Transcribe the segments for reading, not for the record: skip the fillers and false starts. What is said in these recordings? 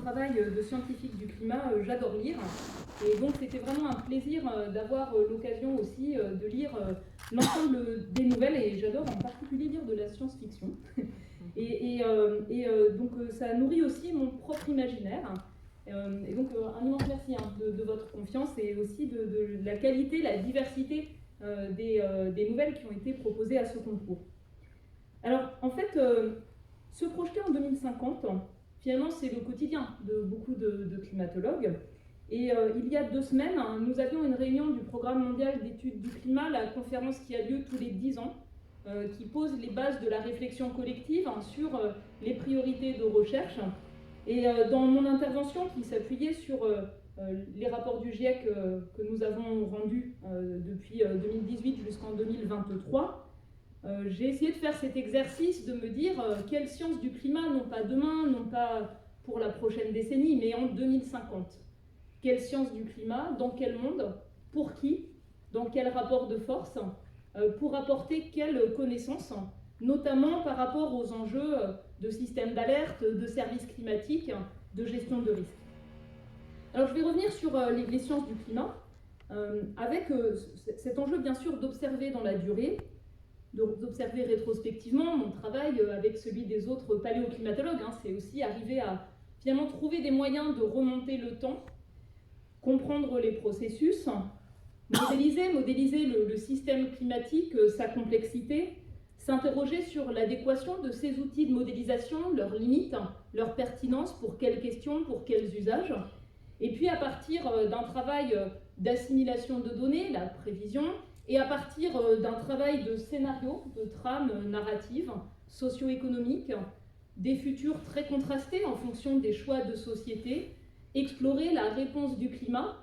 travail de scientifique du climat, j'adore lire. Et donc c'était vraiment un plaisir d'avoir l'occasion aussi de lire l'ensemble des nouvelles, et j'adore en particulier lire de la science-fiction. Donc ça nourrit aussi mon propre imaginaire. Et donc un immense merci de votre confiance et aussi de la qualité, la diversité des nouvelles qui ont été proposées à ce concours. Alors en fait, se projeter en 2050, finalement c'est le quotidien de beaucoup de climatologues. Et il y a 2 semaines, nous avions une réunion du Programme mondial d'études du climat, la conférence qui a lieu tous les 10 ans, qui pose les bases de la réflexion collective sur les priorités de recherche. Et dans mon intervention, qui s'appuyait sur les rapports du GIEC que nous avons rendus depuis 2018 jusqu'en 2023, j'ai essayé de faire cet exercice de me dire quelles sciences du climat, non pas demain, non pas pour la prochaine décennie, mais en 2050. Quelles sciences du climat, dans quel monde, pour qui, dans quel rapport de force, pour apporter quelles connaissances, notamment par rapport aux enjeux de systèmes d'alerte, de services climatiques, de gestion de risques. Alors je vais revenir sur les sciences du climat, avec cet enjeu bien sûr d'observer dans la durée, d'observer rétrospectivement. Mon travail avec celui des autres paléoclimatologues, c'est aussi arriver à finalement trouver des moyens de remonter le temps, comprendre les processus, modéliser le système climatique, sa complexité, s'interroger sur l'adéquation de ces outils de modélisation, leurs limites, leur pertinence, pour quelles questions, pour quels usages. Et puis à partir d'un travail d'assimilation de données, la prévision, et à partir d'un travail de scénario, de trame narrative, socio-économique, des futurs très contrastés en fonction des choix de société, explorer la réponse du climat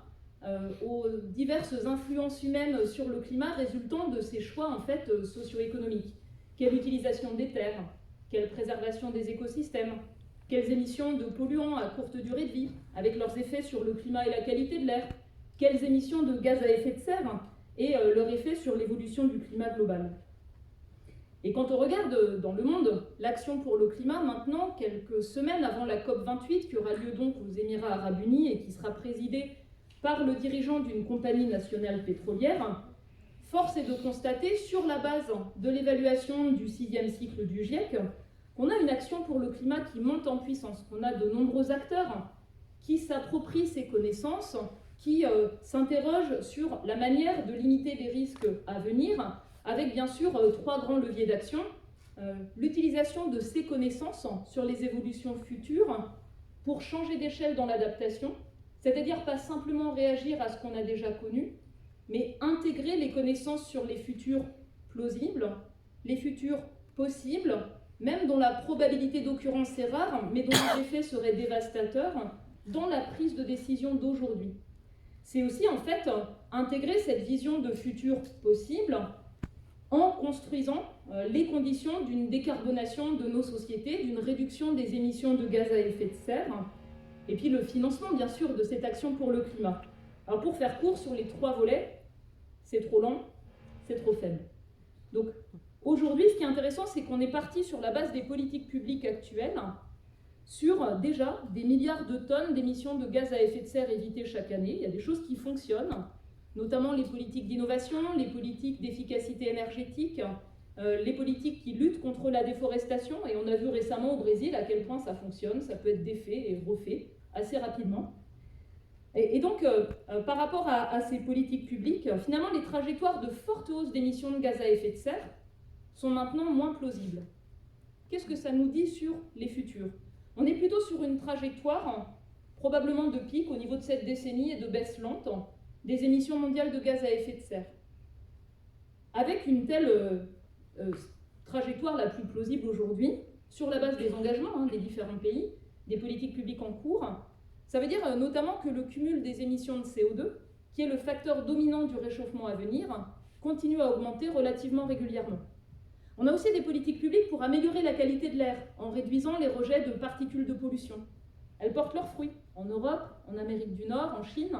aux diverses influences humaines sur le climat résultant de ces choix en fait socio-économiques. Quelle utilisation des terres, quelle préservation des écosystèmes, quelles émissions de polluants à courte durée de vie, avec leurs effets sur le climat et la qualité de l'air, quelles émissions de gaz à effet de serre et leur effet sur l'évolution du climat global. Et quand on regarde dans le monde l'action pour le climat maintenant, quelques semaines avant la COP28 qui aura lieu donc aux Émirats arabes unis et qui sera présidée par le dirigeant d'une compagnie nationale pétrolière, force est de constater, sur la base de l'évaluation du 6e cycle du GIEC, qu'on a une action pour le climat qui monte en puissance, qu'on a de nombreux acteurs qui s'approprient ces connaissances, qui s'interrogent sur la manière de limiter les risques à venir, avec bien sûr 3 grands leviers d'action. L'utilisation de ces connaissances sur les évolutions futures pour changer d'échelle dans l'adaptation, c'est-à-dire pas simplement réagir à ce qu'on a déjà connu, mais intégrer les connaissances sur les futurs plausibles, les futurs possibles, même dont la probabilité d'occurrence est rare, mais dont les effets seraient dévastateurs dans la prise de décision d'aujourd'hui. C'est aussi en fait intégrer cette vision de futur possible en construisant les conditions d'une décarbonation de nos sociétés, d'une réduction des émissions de gaz à effet de serre, et puis le financement bien sûr de cette action pour le climat. Alors pour faire court sur les 3 volets, c'est trop lent, c'est trop faible. Donc aujourd'hui, ce qui est intéressant, c'est qu'on est parti sur la base des politiques publiques actuelles, sur déjà des milliards de tonnes d'émissions de gaz à effet de serre évitées chaque année. Il y a des choses qui fonctionnent, notamment les politiques d'innovation, les politiques d'efficacité énergétique, les politiques qui luttent contre la déforestation. Et on a vu récemment au Brésil à quel point ça fonctionne, ça peut être défait et refait assez rapidement. Et donc, par rapport à ces politiques publiques, finalement, les trajectoires de forte hausse d'émissions de gaz à effet de serre sont maintenant moins plausibles. Qu'est-ce que ça nous dit sur les futurs ? On est plutôt sur une trajectoire, probablement de pic au niveau de cette décennie et de baisse lente des émissions mondiales de gaz à effet de serre. Avec une telle trajectoire la plus plausible aujourd'hui, sur la base des engagements des différents pays, des politiques publiques en cours, ça veut dire notamment que le cumul des émissions de CO2, qui est le facteur dominant du réchauffement à venir, continue à augmenter relativement régulièrement. On a aussi des politiques publiques pour améliorer la qualité de l'air, en réduisant les rejets de particules de pollution. Elles portent leurs fruits, en Europe, en Amérique du Nord, en Chine,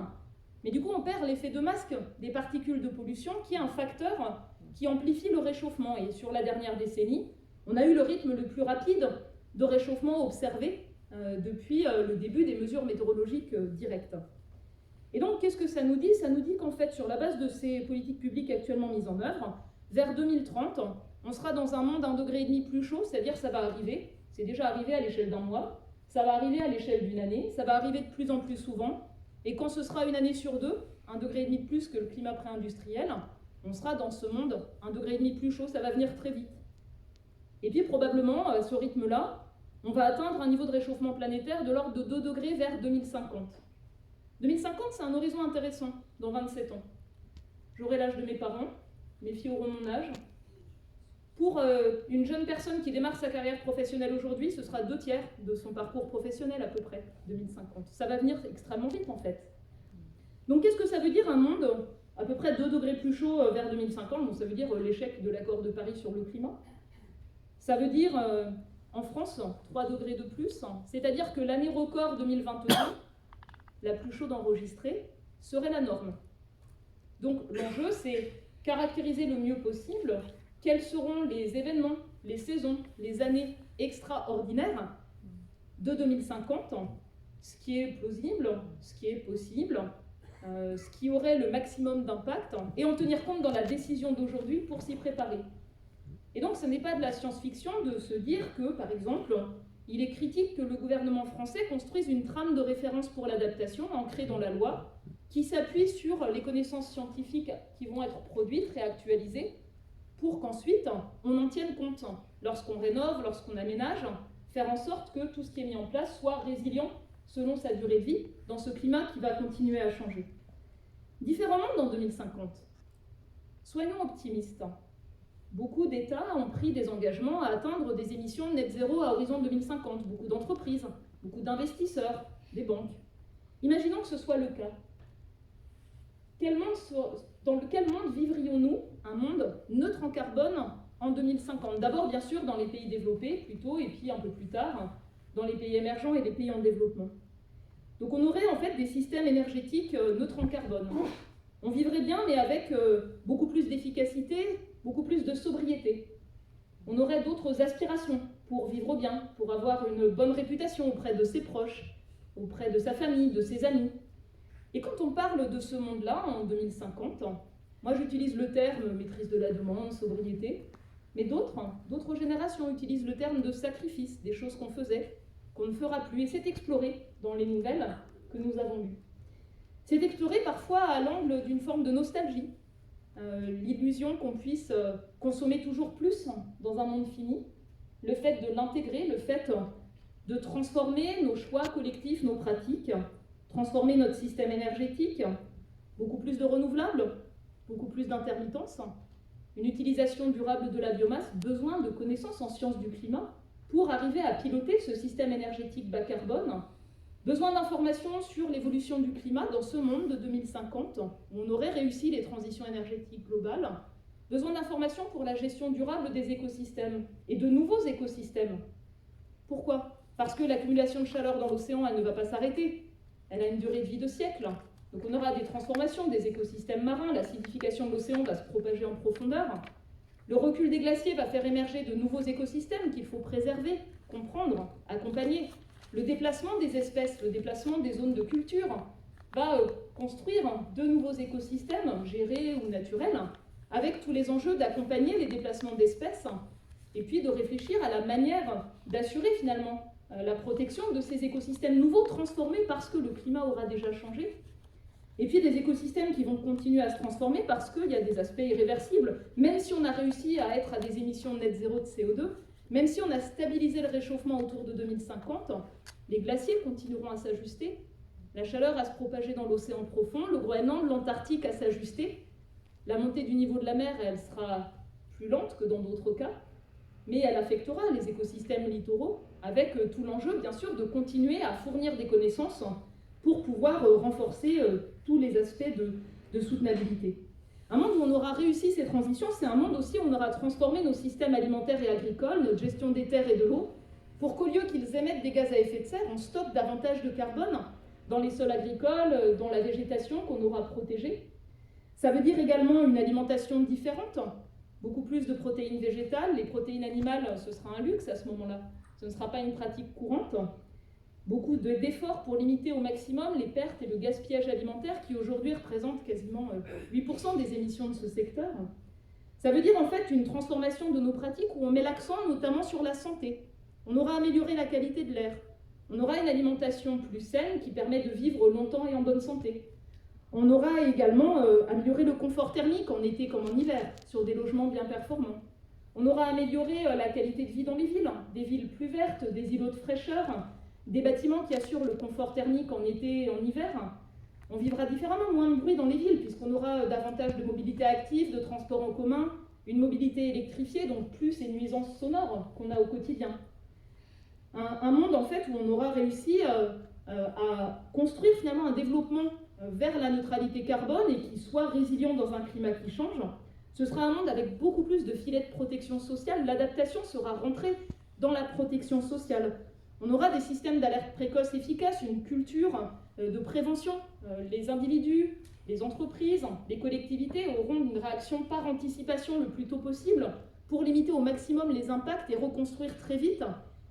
mais du coup on perd l'effet de masque des particules de pollution, qui est un facteur qui amplifie le réchauffement. Et sur la dernière décennie, on a eu le rythme le plus rapide de réchauffement observé depuis le début des mesures météorologiques directes. Et donc, qu'est-ce que ça nous dit? Ça nous dit qu'en fait, sur la base de ces politiques publiques actuellement mises en œuvre, vers 2030, on sera dans un monde 1,5 degré plus chaud, c'est-à-dire ça va arriver, c'est déjà arrivé à l'échelle d'un mois, ça va arriver à l'échelle d'une année, ça va arriver de plus en plus souvent, et quand ce sera une année sur deux, 1,5 degré de plus que le climat pré-industriel, on sera dans ce monde 1,5 degré plus chaud, ça va venir très vite. Et puis probablement, à ce rythme-là, on va atteindre un niveau de réchauffement planétaire de l'ordre de 2 degrés vers 2050. 2050, c'est un horizon intéressant, dans 27 ans. J'aurai l'âge de mes parents, mes filles auront mon âge. Pour une jeune personne qui démarre sa carrière professionnelle aujourd'hui, ce sera 2/3 de son parcours professionnel à peu près, 2050. Ça va venir extrêmement vite en fait. Donc qu'est-ce que ça veut dire un monde à peu près 2 degrés plus chaud vers 2050? Donc ça veut dire l'échec de l'accord de Paris sur le climat. Ça veut dire en France 3 degrés de plus, c'est-à-dire que l'année record 2022, la plus chaude enregistrée, serait la norme. Donc l'enjeu, c'est caractériser le mieux possible quels seront les événements, les saisons, les années extraordinaires de 2050, ce qui est plausible, ce qui est possible, ce qui aurait le maximum d'impact, et en tenir compte dans la décision d'aujourd'hui pour s'y préparer. Et donc ce n'est pas de la science-fiction de se dire que, par exemple, il est critique que le gouvernement français construise une trame de référence pour l'adaptation ancrée dans la loi, qui s'appuie sur les connaissances scientifiques qui vont être produites, réactualisées, pour qu'ensuite on en tienne compte lorsqu'on rénove, lorsqu'on aménage, faire en sorte que tout ce qui est mis en place soit résilient selon sa durée de vie dans ce climat qui va continuer à changer. Différemment dans 2050, soyons optimistes. Beaucoup d'États ont pris des engagements à atteindre des émissions net zéro à horizon 2050, beaucoup d'entreprises, beaucoup d'investisseurs, des banques. Imaginons que ce soit le cas. Dans quel monde vivrions-nous un monde neutre en carbone en 2050? D'abord, bien sûr, dans les pays développés, plutôt, et puis un peu plus tard, dans les pays émergents et les pays en développement. Donc on aurait en fait des systèmes énergétiques neutres en carbone. On vivrait bien, mais avec beaucoup plus d'efficacité, beaucoup plus de sobriété. On aurait d'autres aspirations pour vivre bien, pour avoir une bonne réputation auprès de ses proches, auprès de sa famille, de ses amis. Et quand on parle de ce monde-là, en 2050, moi j'utilise le terme maîtrise de la demande, sobriété, mais d'autres générations utilisent le terme de sacrifice, des choses qu'on faisait, qu'on ne fera plus, et c'est exploré dans les nouvelles que nous avons lues. C'est exploré parfois à l'angle d'une forme de nostalgie, l'illusion qu'on puisse consommer toujours plus dans un monde fini, le fait de l'intégrer, le fait de transformer nos choix collectifs, nos pratiques, transformer notre système énergétique, beaucoup plus de renouvelables, beaucoup plus d'intermittence, une utilisation durable de la biomasse, besoin de connaissances en sciences du climat pour arriver à piloter ce système énergétique bas carbone, besoin d'informations sur l'évolution du climat dans ce monde de 2050 où on aurait réussi les transitions énergétiques globales, besoin d'informations pour la gestion durable des écosystèmes et de nouveaux écosystèmes. Pourquoi? Parce que l'accumulation de chaleur dans l'océan, elle ne va pas s'arrêter. Elle a une durée de vie de siècles. Donc on aura des transformations des écosystèmes marins, l'acidification de l'océan va se propager en profondeur. Le recul des glaciers va faire émerger de nouveaux écosystèmes qu'il faut préserver, comprendre, accompagner. Le déplacement des espèces, le déplacement des zones de culture va construire de nouveaux écosystèmes, gérés ou naturels, avec tous les enjeux d'accompagner les déplacements d'espèces et puis de réfléchir à la manière d'assurer finalement la protection de ces écosystèmes nouveaux transformés parce que le climat aura déjà changé. Et puis des écosystèmes qui vont continuer à se transformer parce qu'il y a des aspects irréversibles. Même si on a réussi à être à des émissions net zéro de CO2, même si on a stabilisé le réchauffement autour de 2050, les glaciers continueront à s'ajuster, la chaleur à se propager dans l'océan profond, le Groenland, l'Antarctique à s'ajuster. La montée du niveau de la mer, elle sera plus lente que dans d'autres cas, mais elle affectera les écosystèmes littoraux avec tout l'enjeu, bien sûr, de continuer à fournir des connaissances pour pouvoir renforcer tous les aspects de soutenabilité. Un monde où on aura réussi ces transitions, c'est un monde aussi où on aura transformé nos systèmes alimentaires et agricoles, notre gestion des terres et de l'eau, pour qu'au lieu qu'ils émettent des gaz à effet de serre, on stocke davantage de carbone dans les sols agricoles, dans la végétation qu'on aura protégée. Ça veut dire également une alimentation différente, beaucoup plus de protéines végétales. Les protéines animales, ce sera un luxe à ce moment-là. Ce ne sera pas une pratique courante. beaucoup d'efforts pour limiter au maximum les pertes et le gaspillage alimentaire qui aujourd'hui représentent quasiment 8% des émissions de ce secteur. Ça veut dire en fait une transformation de nos pratiques où on met l'accent notamment sur la santé. On aura amélioré la qualité de l'air. On aura une alimentation plus saine qui permet de vivre longtemps et en bonne santé. On aura également amélioré le confort thermique en été comme en hiver, sur des logements bien performants. On aura amélioré la qualité de vie dans les villes, des villes plus vertes, des îlots de fraîcheur, des bâtiments qui assurent le confort thermique en été et en hiver. On vivra différemment, moins de bruit dans les villes, puisqu'on aura davantage de mobilité active, de transport en commun, une mobilité électrifiée, donc plus ces nuisances sonores qu'on a au quotidien. Un monde en fait où on aura réussi à construire finalement un développement vers la neutralité carbone et qui soit résilient dans un climat qui change. Ce sera un monde avec beaucoup plus de filets de protection sociale. L'adaptation sera rentrée dans la protection sociale. On aura des systèmes d'alerte précoce efficaces, une culture de prévention. Les individus, les entreprises, les collectivités auront une réaction par anticipation le plus tôt possible pour limiter au maximum les impacts et reconstruire très vite,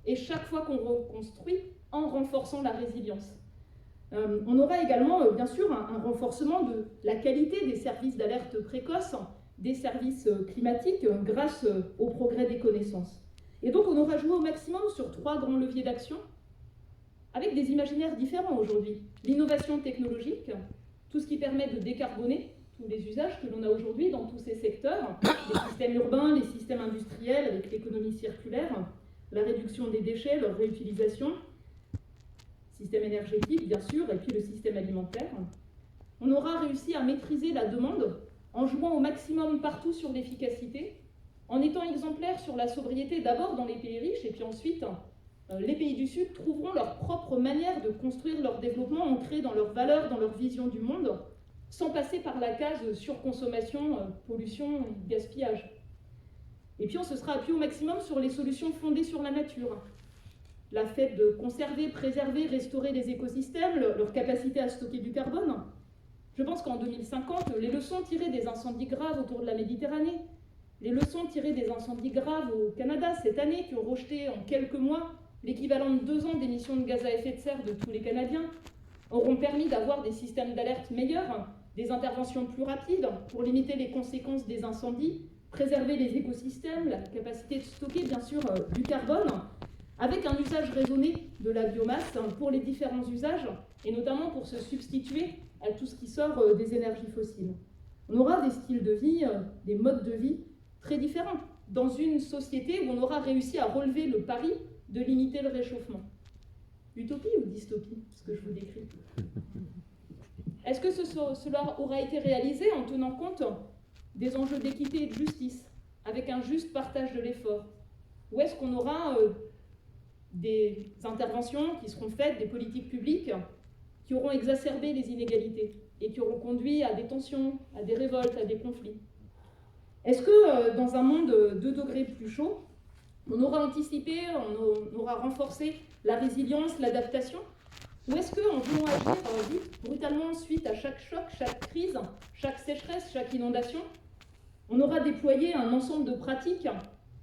et chaque fois qu'on reconstruit en renforçant la résilience. On aura également, bien sûr, un renforcement de la qualité des services d'alerte précoce, des services climatiques, grâce au progrès des connaissances. Et donc, on aura joué au maximum sur 3 grands leviers d'action, avec des imaginaires différents aujourd'hui. L'innovation technologique, tout ce qui permet de décarboner tous les usages que l'on a aujourd'hui dans tous ces secteurs, les systèmes urbains, les systèmes industriels avec l'économie circulaire, la réduction des déchets, leur réutilisation, système énergétique bien sûr, et puis le système alimentaire. On aura réussi à maîtriser la demande en jouant au maximum partout sur l'efficacité, en étant exemplaire sur la sobriété d'abord dans les pays riches, et puis ensuite les pays du Sud trouveront leur propre manière de construire leur développement ancré dans leurs valeurs, dans leur vision du monde, sans passer par la case surconsommation, pollution, gaspillage. Et puis on se sera appuyé au maximum sur les solutions fondées sur la nature. La fait de conserver, préserver, restaurer les écosystèmes, leur capacité à stocker du carbone. Je pense qu'en 2050, les leçons tirées des incendies graves autour de la Méditerranée, les leçons tirées des incendies graves au Canada cette année, qui ont rejeté en quelques mois l'équivalent de 2 ans d'émissions de gaz à effet de serre de tous les Canadiens, auront permis d'avoir des systèmes d'alerte meilleurs, des interventions plus rapides pour limiter les conséquences des incendies, préserver les écosystèmes, la capacité de stocker bien sûr du carbone, avec un usage raisonné de la biomasse pour les différents usages, et notamment pour se substituer à tout ce qui sort des énergies fossiles. On aura des styles de vie, des modes de vie très différents, dans une société où on aura réussi à relever le pari de limiter le réchauffement. Utopie ou dystopie, ce que je vous décris? Est-ce que cela aura été réalisé en tenant compte des enjeux d'équité et de justice, avec un juste partage de l'effort? Ou est-ce qu'on aura des interventions qui seront faites, des politiques publiques, qui auront exacerbé les inégalités et qui auront conduit à des tensions, à des révoltes, à des conflits? Est-ce que dans un monde 2 degrés plus chaud, on aura anticipé, on aura renforcé la résilience, l'adaptation? Ou est-ce qu'en voulant agir vite, brutalement, suite à chaque choc, chaque crise, chaque sécheresse, chaque inondation, on aura déployé un ensemble de pratiques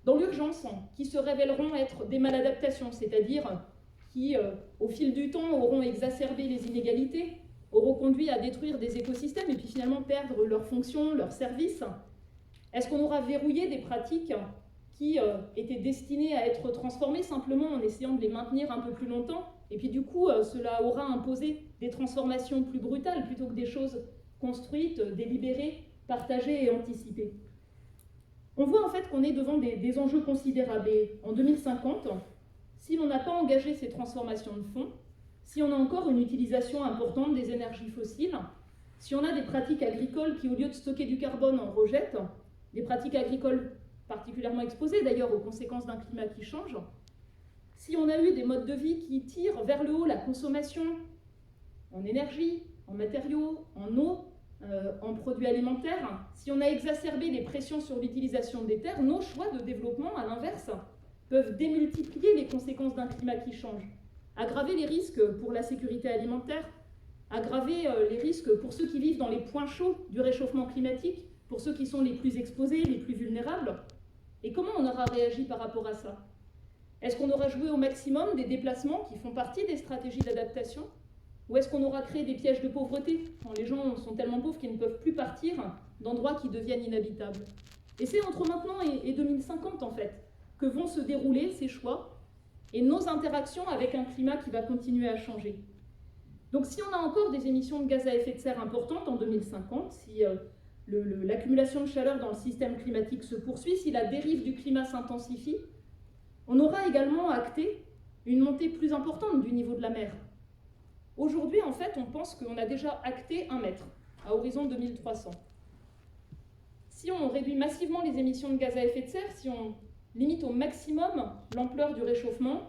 dans l'urgence qui se révéleront être des maladaptations, c'est-à-dire qui, au fil du temps, auront exacerbé les inégalités, auront conduit à détruire des écosystèmes et puis finalement perdre leurs fonctions, leurs services? Est-ce qu'on aura verrouillé des pratiques qui étaient destinées à être transformées simplement en essayant de les maintenir un peu plus longtemps? Et puis du coup, cela aura imposé des transformations plus brutales plutôt que des choses construites, délibérées, partagées et anticipées. On voit en fait qu'on est devant des enjeux considérables. Et en 2050, si l'on n'a pas engagé ces transformations de fond, si on a encore une utilisation importante des énergies fossiles, si on a des pratiques agricoles qui, au lieu de stocker du carbone, en rejettent, des pratiques agricoles particulièrement exposées d'ailleurs aux conséquences d'un climat qui change, si on a eu des modes de vie qui tirent vers le haut la consommation en énergie, en matériaux, en eau, en produits alimentaires, si on a exacerbé les pressions sur l'utilisation des terres, nos choix de développement, à l'inverse, peuvent démultiplier les conséquences d'un climat qui change, aggraver les risques pour la sécurité alimentaire, aggraver les risques pour ceux qui vivent dans les points chauds du réchauffement climatique, pour ceux qui sont les plus exposés, les plus vulnérables. Et comment on aura réagi par rapport à ça? Est-ce qu'on aura joué au maximum des déplacements qui font partie des stratégies d'adaptation? Ou est-ce qu'on aura créé des pièges de pauvreté, quand les gens sont tellement pauvres qu'ils ne peuvent plus partir d'endroits qui deviennent inhabitables? Et c'est entre maintenant et 2050, en fait, que vont se dérouler ces choix et nos interactions avec un climat qui va continuer à changer. Donc si on a encore des émissions de gaz à effet de serre importantes en 2050, si l'accumulation de chaleur dans le système climatique se poursuit, si la dérive du climat s'intensifie, on aura également acté une montée plus importante du niveau de la mer. Aujourd'hui, en fait, on pense qu'on a déjà acté 1 mètre à horizon 2300. Si on réduit massivement les émissions de gaz à effet de serre, si on limite au maximum l'ampleur du réchauffement,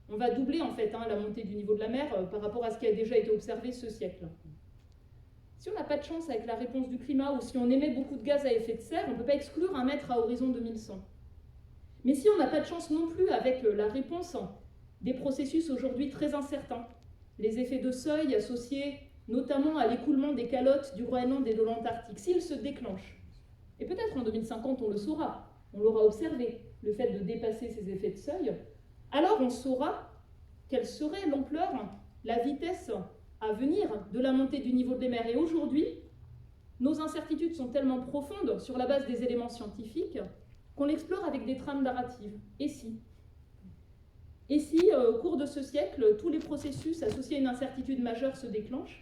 on va doubler en fait la montée du niveau de la mer par rapport à ce qui a déjà été observé ce siècle. Si on n'a pas de chance avec la réponse du climat ou si on émet beaucoup de gaz à effet de serre, on ne peut pas exclure 1 mètre à horizon 2100. Mais si on n'a pas de chance non plus avec la réponse des processus aujourd'hui très incertains, les effets de seuil associés notamment à l'écoulement des calottes du Groenland et de l'Antarctique, s'ils se déclenchent, et peut-être en 2050 on le saura, on l'aura observé, le fait de dépasser ces effets de seuil, alors on saura quelle serait l'ampleur, la vitesse à venir de la montée du niveau des mers. Et aujourd'hui, nos incertitudes sont tellement profondes sur la base des éléments scientifiques qu'on l'explore avec des trames narratives. Et si, au cours de ce siècle, tous les processus associés à une incertitude majeure se déclenchent,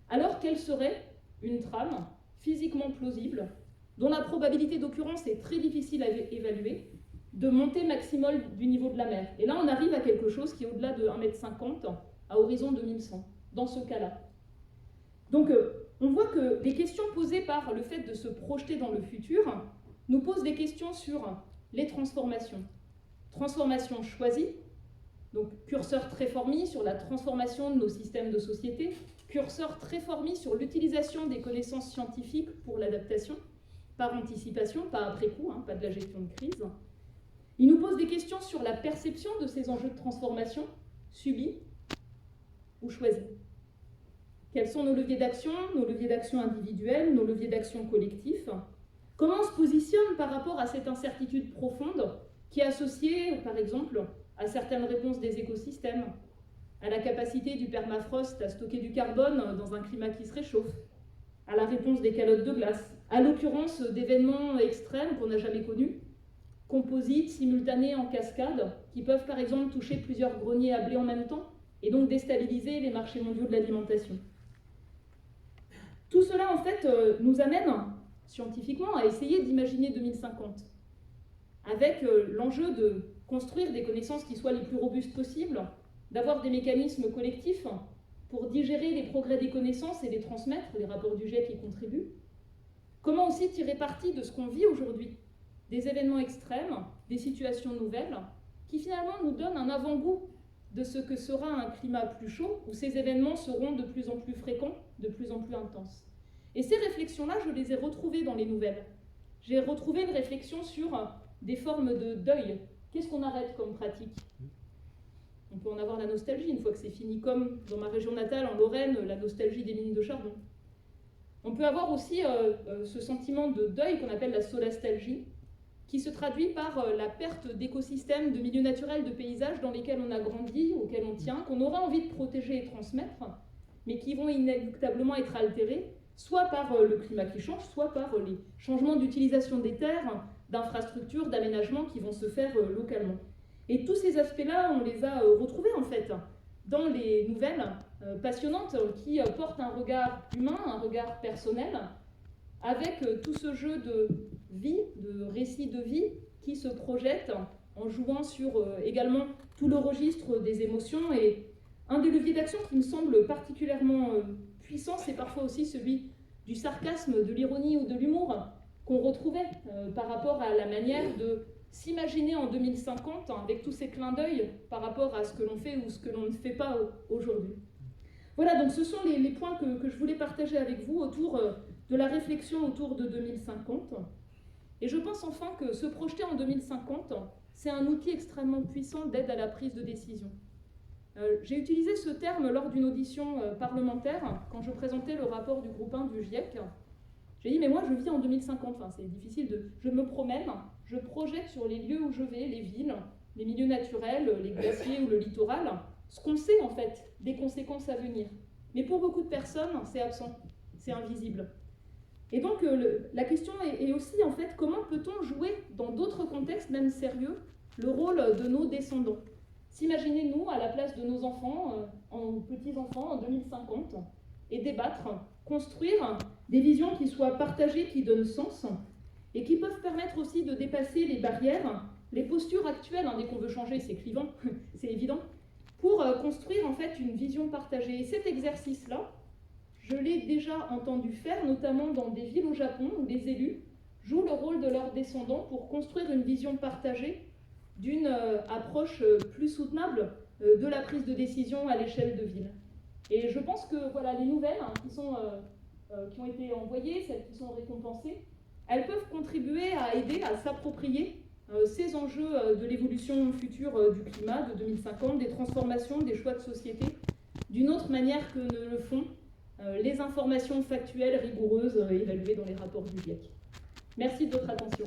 alors quelle serait une trame physiquement plausible, dont la probabilité d'occurrence est très difficile à évaluer, de montée maximale du niveau de la mer? Et là, on arrive à quelque chose qui est au-delà de 1,50 m à horizon 2100, dans ce cas-là. Donc, on voit que les questions posées par le fait de se projeter dans le futur nous posent des questions sur les transformations. Transformations choisies, donc curseur très fort mis sur la transformation de nos systèmes de société, curseur très fort mis sur l'utilisation des connaissances scientifiques pour l'adaptation, par anticipation, pas après coup, pas de la gestion de crise. Il nous pose des questions sur la perception de ces enjeux de transformation, subis ou choisis. Quels sont nos leviers d'action individuels, nos leviers d'action collectifs? Comment on se positionne par rapport à cette incertitude profonde qui est associée, par exemple, à certaines réponses des écosystèmes, à la capacité du permafrost à stocker du carbone dans un climat qui se réchauffe, à la réponse des calottes de glace, à l'occurrence d'événements extrêmes qu'on n'a jamais connus, composites, simultanés en cascade, qui peuvent par exemple toucher plusieurs greniers à blé en même temps et donc déstabiliser les marchés mondiaux de l'alimentation. Tout cela, en fait, nous amène scientifiquement à essayer d'imaginer 2050, avec l'enjeu de construire des connaissances qui soient les plus robustes possibles, d'avoir des mécanismes collectifs pour digérer les progrès des connaissances et les transmettre, les rapports du GIEC y contribuent. Comment aussi tirer parti de ce qu'on vit aujourd'hui, des événements extrêmes, des situations nouvelles, qui finalement nous donnent un avant-goût de ce que sera un climat plus chaud, où ces événements seront de plus en plus fréquents, de plus en plus intenses. Et ces réflexions-là, je les ai retrouvées dans les nouvelles. J'ai retrouvé une réflexion sur des formes de deuil. Qu'est-ce qu'on arrête comme pratique? On peut en avoir la nostalgie une fois que c'est fini, comme dans ma région natale, en Lorraine, la nostalgie des mines de charbon. On peut avoir aussi ce sentiment de deuil qu'on appelle la solastalgie, qui se traduit par la perte d'écosystèmes, de milieux naturels, de paysages dans lesquels on a grandi, auxquels on tient, qu'on aura envie de protéger et transmettre, mais qui vont inéluctablement être altérés, soit par le climat qui change, soit par les changements d'utilisation des terres, d'infrastructures, d'aménagements qui vont se faire localement. Et tous ces aspects-là, on les a retrouvés en fait dans les nouvelles passionnantes qui portent un regard humain, un regard personnel, avec tout ce jeu de vie, de récits de vie qui se projette en jouant sur également tout le registre des émotions. Et un des leviers d'action qui me semble particulièrement puissant, c'est parfois aussi celui du sarcasme, de l'ironie ou de l'humour qu'on retrouvait par rapport à la manière de s'imaginer en 2050 avec tous ces clins d'œil par rapport à ce que l'on fait ou ce que l'on ne fait pas aujourd'hui. Voilà, donc ce sont les points que je voulais partager avec vous autour de la réflexion autour de 2050. Et je pense enfin que se projeter en 2050, c'est un outil extrêmement puissant d'aide à la prise de décision. J'ai utilisé ce terme lors d'une audition parlementaire, quand je présentais le rapport du groupe 1 du GIEC. J'ai dit, mais moi je vis en 2050, enfin, c'est difficile je me promène, je projette sur les lieux où je vais, les villes, les milieux naturels, les glaciers ou le littoral, ce qu'on sait en fait des conséquences à venir. Mais pour beaucoup de personnes, c'est absent, c'est invisible. Et donc la question est aussi en fait comment peut-on jouer dans d'autres contextes, même sérieux, le rôle de nos descendants. S'imaginez-nous à la place de nos enfants, en petits-enfants, en 2050, et débattre, construire des visions qui soient partagées, qui donnent sens, et qui peuvent permettre aussi de dépasser les barrières, les postures actuelles, dès qu'on veut changer, c'est clivant, c'est évident, pour construire en fait une vision partagée. Et cet exercice-là, je l'ai déjà entendu faire, notamment dans des villes au Japon, où les élus jouent le rôle de leurs descendants pour construire une vision partagée d'une approche plus soutenable de la prise de décision à l'échelle de ville. Et je pense que voilà, les nouvelles qui ont été envoyées, celles qui sont récompensées, elles peuvent contribuer à aider à s'approprier ces enjeux de l'évolution future du climat de 2050, des transformations, des choix de société, d'une autre manière que ne le font les informations factuelles rigoureuses évaluées dans les rapports du GIEC. Merci de votre attention.